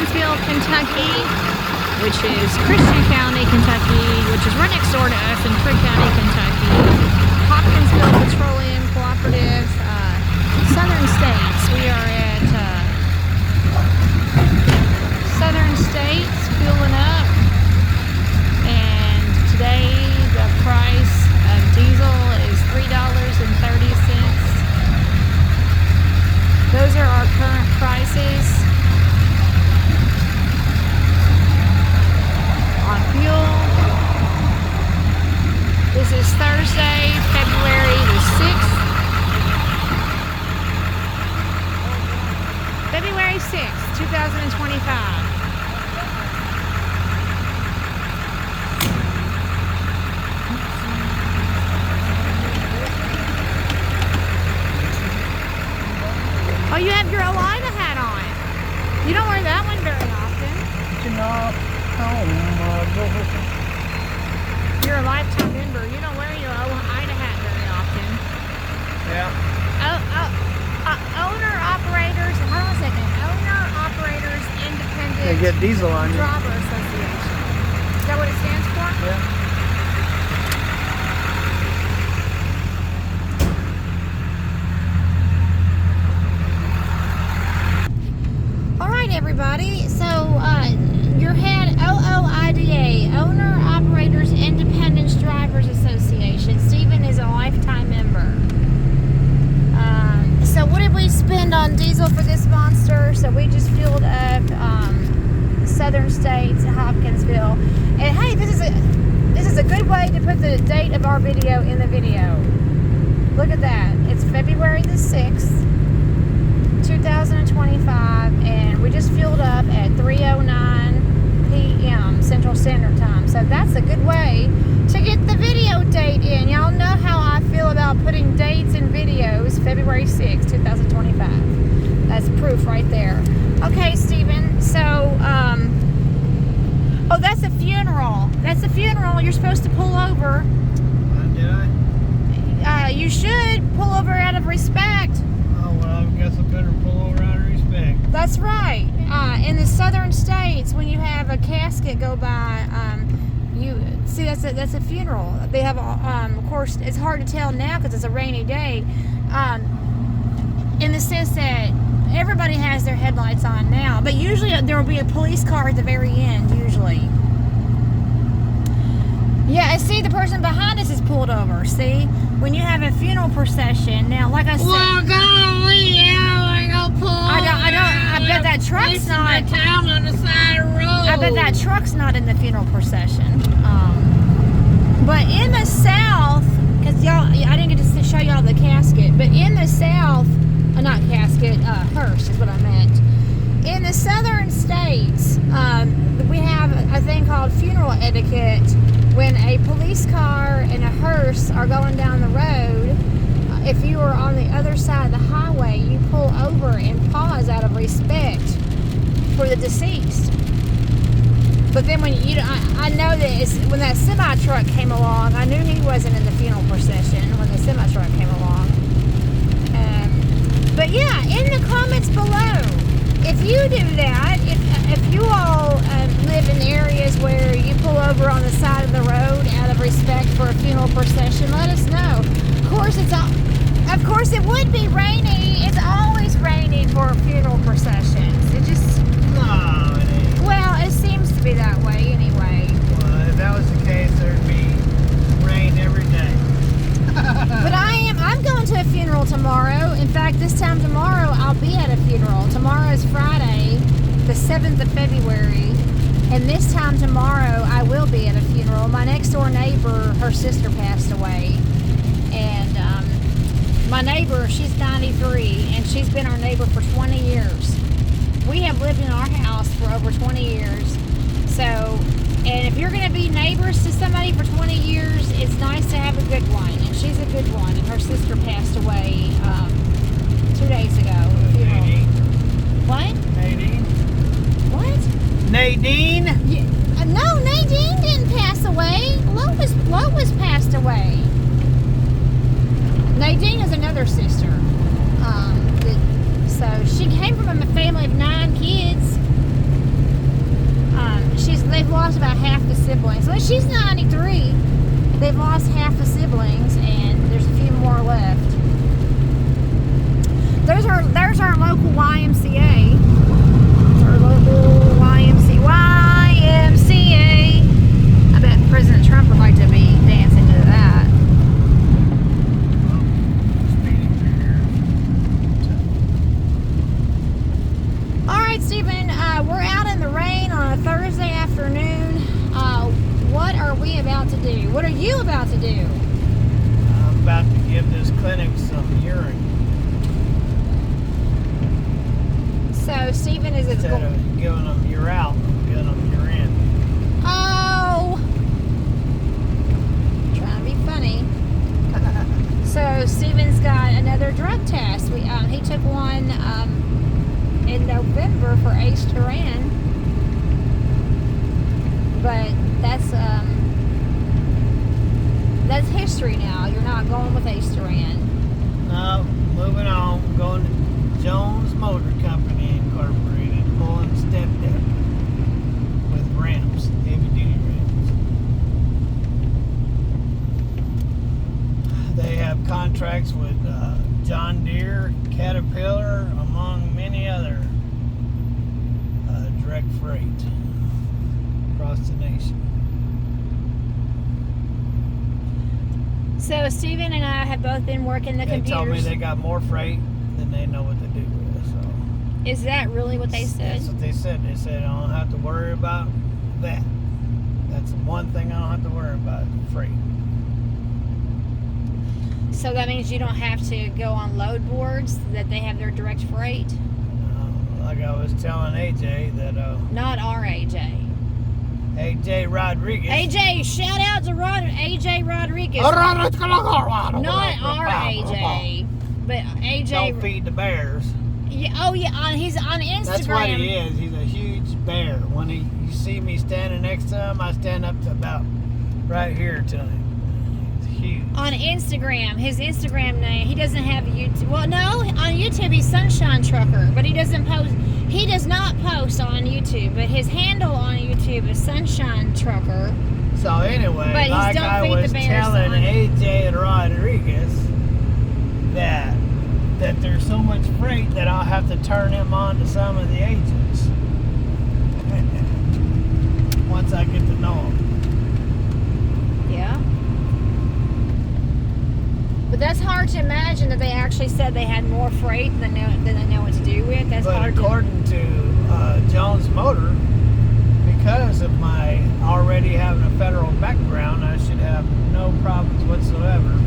Hopkinsville, Kentucky, which is Christian County, Kentucky, which is right next door to us in Frick County, Kentucky. Hopkinsville Petroleum Cooperative, Southern States. We are at Southern States, fueling up, and today the price of diesel is $3.30. Those are our current prices on fuel. This is Thursday, February the 6th. February 6th, 2025. Oh, you have your Elida hat on. You don't wear that one very often. You're a lifetime member. You don't wear your Elida hat very often. Yeah. Owner operators. Hold on a second. Owner operators independent. They get diesel on you. Driver Association. Is that what it stands for? Yeah. Everybody, so your head OOIDA, Owner Operators Independence Drivers Association. Stephen is a lifetime member. So what did we spend on diesel for this monster? So we just fueled up Southern States, Hopkinsville, and hey, this is a good way to put the date of our video in the video. Look at that. It's February the 6th. 2025, and we just fueled up at 3:09 p.m. Central Standard Time. So that's a good way to get the video date in. Y'all know how I feel about putting dates in videos. February 6, 2025. That's proof right there. Okay, Stephen. So, oh, that's a funeral. That's a funeral. You're supposed to pull over. Did I? You should pull over out of respect. I guess I better pull over out of respect. That's right. In the Southern States, when you have a casket go by, you see that's a funeral. They have, of course, it's hard to tell now because it's a rainy day. In the sense that everybody has their headlights on now, but usually there will be a police car at the very end. Usually. Yeah, and see, the person behind us is pulled over. See, when you have a funeral procession, now, like I said, well, golly, yeah, I go pull. I bet that truck's not. Town on the side of the road. I bet that truck's not in the funeral procession. But in the South, because y'all, I didn't get to show y'all the casket, but in the South, not casket, hearse is what I meant. In the Southern States, we have a thing called funeral etiquette. When a police car and a hearse are going down the road, if you are on the other side of the highway, you pull over and pause out of respect for the deceased. But then when I know that when that semi truck came along, I knew he wasn't in the funeral procession when the semi truck came along. But yeah, in the comments below, if you do that, if you all live in areas where you pull over on the side of the road out of respect for a funeral procession, let us know. Of course, it would be rainy. It's always rainy for funeral processions. It just No, it ain't. well, it seems to be that way anyway. Well, if that was the case, there'd be rain every day. But I'm going to a funeral tomorrow. In fact, this time tomorrow I'll be at a funeral. Tomorrow is Friday, the 7th of February. And this time tomorrow I will be at a funeral. My next door neighbor, her sister passed away. And my neighbor, she's 93, and she's been our neighbor for 20 years. We have lived in our house for over 20 years. So, and if you're going to be neighbors to somebody for 20 years, it's nice to have a good one. And she's a good one. And her sister passed away 2 days ago. Nadine. What? Nadine. What? Nadine? Yeah, no, Nadine didn't pass away. Lois passed away. Nadine is another sister. So she came from a family of 9 kids. they've lost about half the siblings. So she's 93. They've lost half the siblings, and there's a few more left. There's our local YMCA. There's our local YMCA. I bet President Trump would like to be dancing to that. All right, Stephen, we're out in the rain on a Thursday afternoon. What are we about to do? What are you about to do? I'm about to give this clinic some urine. So Stephen is Instead of giving them you're out, I'm giving them you're in. Oh, trying to be funny. So Stephen's got another drug test. He took one in November for Ace-Turan, but that's history now. You're not going with Ace-Turan. No, moving on. Going to Jones Motor Company Incorporated, pulling step deck with ramps, heavy duty ramps. They have contracts with John Deere, Caterpillar, among many other direct freight across the nation. So Stephen and I have both been working the They computers. told me they got more freight than they know what to do with. So Is that really what they said? that's what they said. They said I don't have to worry about that. That's the one thing I don't have to worry about, freight. So that means you don't have to go on load boards, that they have their direct freight? Like I was telling AJ that Not our AJ. AJ Rodriguez. AJ, shout out to AJ Rodriguez. Not our AJ, but AJ. Don't feed the bears. Yeah, he's on Instagram. That's what he is. He's a huge bear. When you see me standing next to him, I stand up to about right here to him. He's huge. On Instagram, his Instagram name, he doesn't have a YouTube. Well, no, on YouTube he's Sunshine Trucker, but he doesn't post. He does not post on YouTube, but his handle on YouTube is Sunshine Trucker. So anyway, But he's like Don't I Feed the was Bears telling on- AJ Rodriguez that there's so much freight that I'll have to turn him on to some of the agents once I get to know him. Yeah. But that's hard to imagine that they actually said they had more freight than they know what to do with. That's But hard according to Jones Motor, because of my already having a federal background, I should have no problems whatsoever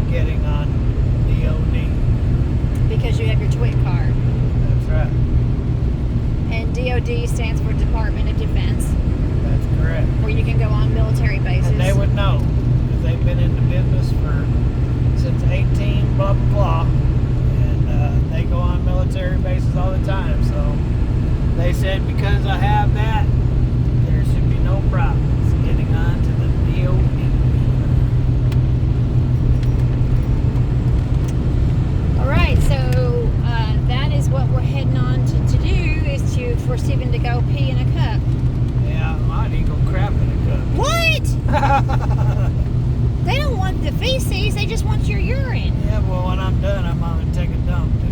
getting on DOD. because you have your TWIC card. That's right. And DOD stands for Department of Defense, That's correct. where you can go on military bases. And they would know, because they've been in the business since 18 blah blah blah, and they go on military bases all the time. So they said because I have that, there should be no problems getting on to the DOD. All right, so that is what we're heading on to do, is for Stephen to go pee in a cup. Yeah, I might even go crap in a What? cup. They don't want the feces, they just want your urine. Yeah, well, when I'm done, I'm going to take a dump too.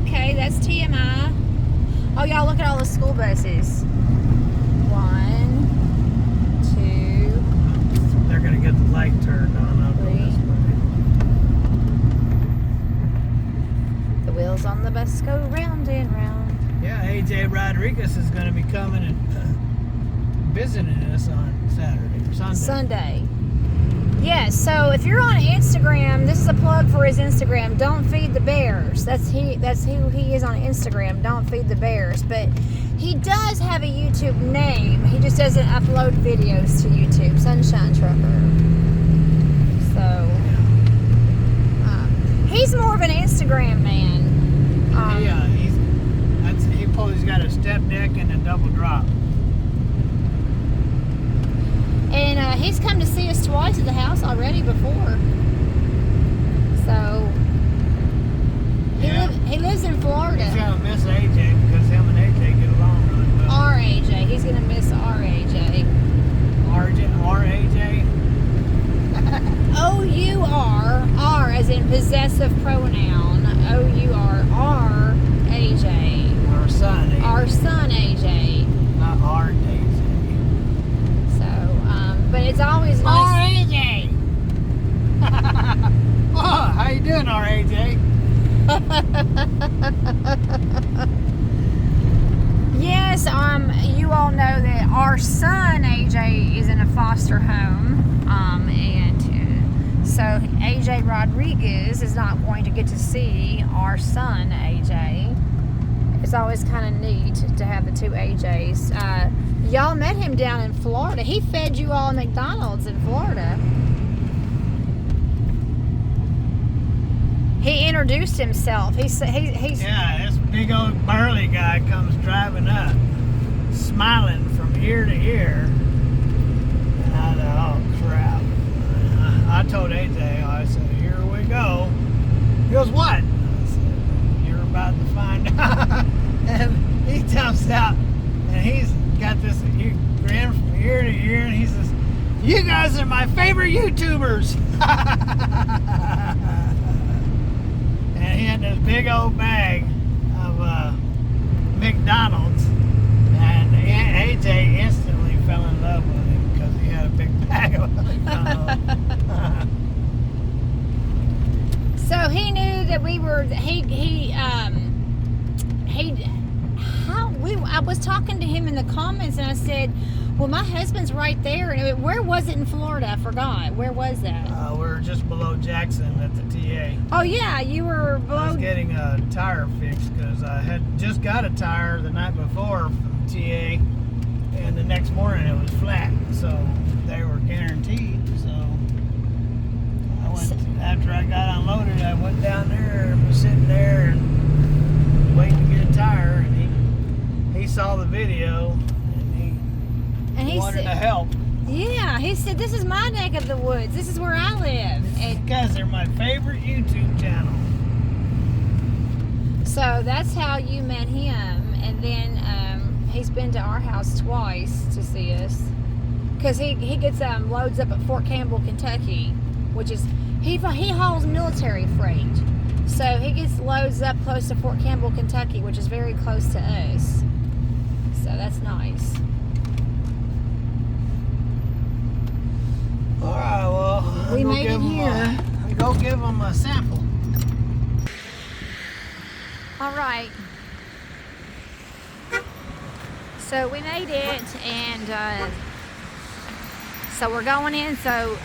Okay, that's TMI. Oh, y'all, look at all the school buses. 1, 2. They're going to get the light turned on. I'll go this way. The wheels on the bus go round and round. Yeah, AJ Rodriguez is going to be coming and visiting us on Saturday or Sunday. Sunday. Yes, so if you're on Instagram, this is a plug for his Instagram. Don't Feed the Bears. That's who he is on Instagram. Don't Feed the Bears. But he does have a YouTube name. He just doesn't upload videos to YouTube. Sunshine Trucker. So he's more of an Instagram man. Yeah, he's got a step deck and a double drop. And he's come to see us twice at the house already before. So he lives in Florida. He's gonna miss AJ because him and AJ get along really well. Our AJ. gonna miss our AJ. R-A-J? R as in possessive pronoun. O-U-R-R-A-J. Our son, AJ. Our son AJ. Not our AJ. So, but it's always nice. RAJ. Oh, how you doing, R-A-J? Yes, you all know that our son AJ is in a foster home, and so AJ Rodriguez is not going to get to see our son AJ. It's always kind of neat to have the two AJs. Y'all met him down in Florida. He fed you all at McDonald's in Florida. He introduced himself. He's Yeah, this big old burly guy comes driving up, smiling from ear to ear. And I thought, oh crap. I told AJ, I said, here we go. He goes, what? I said, you're about to find out. And he jumps out, and he's got this grin from ear to ear, and he says, you guys are my favorite YouTubers. And he had this big old bag of McDonald's, and AJ instantly fell in love with him because he had a big bag of McDonald's. So he knew that we were. I was talking to him in the comments, and I said, "Well, my husband's right there." And where was it in Florida? I forgot. Where was that? We were just below Jackson at the TA. Oh yeah, you were I below. was getting a tire fixed because I had just got a tire the night before from TA, and the next morning it was flat, so they were guaranteed. So I went after I got unloaded. I went down there and was sitting there and waiting to get a tire, and he saw the video and he wanted to help. Yeah, he said, "This is my neck of the woods. This is where I live." You guys are my favorite YouTube channel. So that's how you met him, and then he's been to our house twice to see us, because he gets loads up at Fort Campbell, Kentucky, which is he hauls military freight, so he gets loads up close to Fort Campbell, Kentucky, which is very close to us. So that's nice. All right, well, We made it here. Go give them a sample. All right. So we made it, and so we're going in. So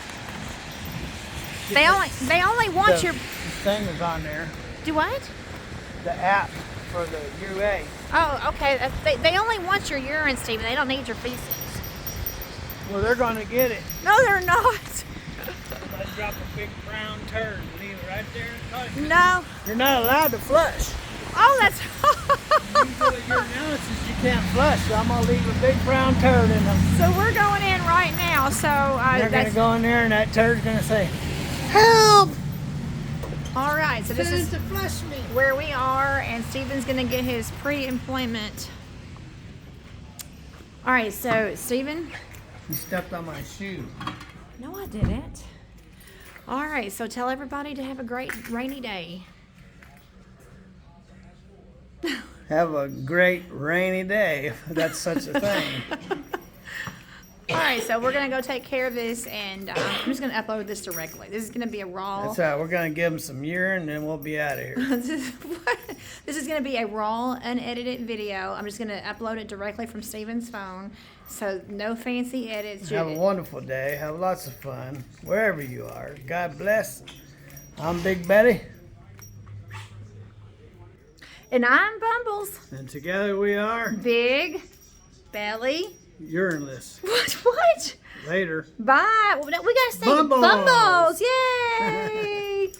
they only want your. The thing is on there. Do what? The app for the UA. Oh, okay. They only want your urine, Stephen. They don't need your feces. Well, they're going to get it. No, they're not. I drop a big brown turd and leave it right there. No. You're not allowed to flush. Oh, that's. Usually your analysis you can't flush, so I'm going to leave a big brown turd in them. So we're going in right now. So They're going to that's go in there and that turd's going to say, help! all right. So this is to flush me. where we are, and Stephen's going to get his pre-employment. All right. So Stephen. You stepped on my shoe. No, I didn't. All right, so tell everybody to have a great rainy day. Have a great rainy day, if that's such a thing. All right, so we're going to go take care of this, and I'm just going to upload this directly. This is going to be a raw. That's right. We're going to give them some urine, and then we'll be out of here. This is going to be a raw, unedited video. I'm just going to upload it directly from Stephen's phone, so no fancy edits. Have a wonderful day. Have lots of fun, wherever you are. God bless. I'm Big Betty. And I'm Bumbles. And together we are Big Belly. Urineless. What? Later. Bye. We got to say Bumbles. Bumbles. Yay.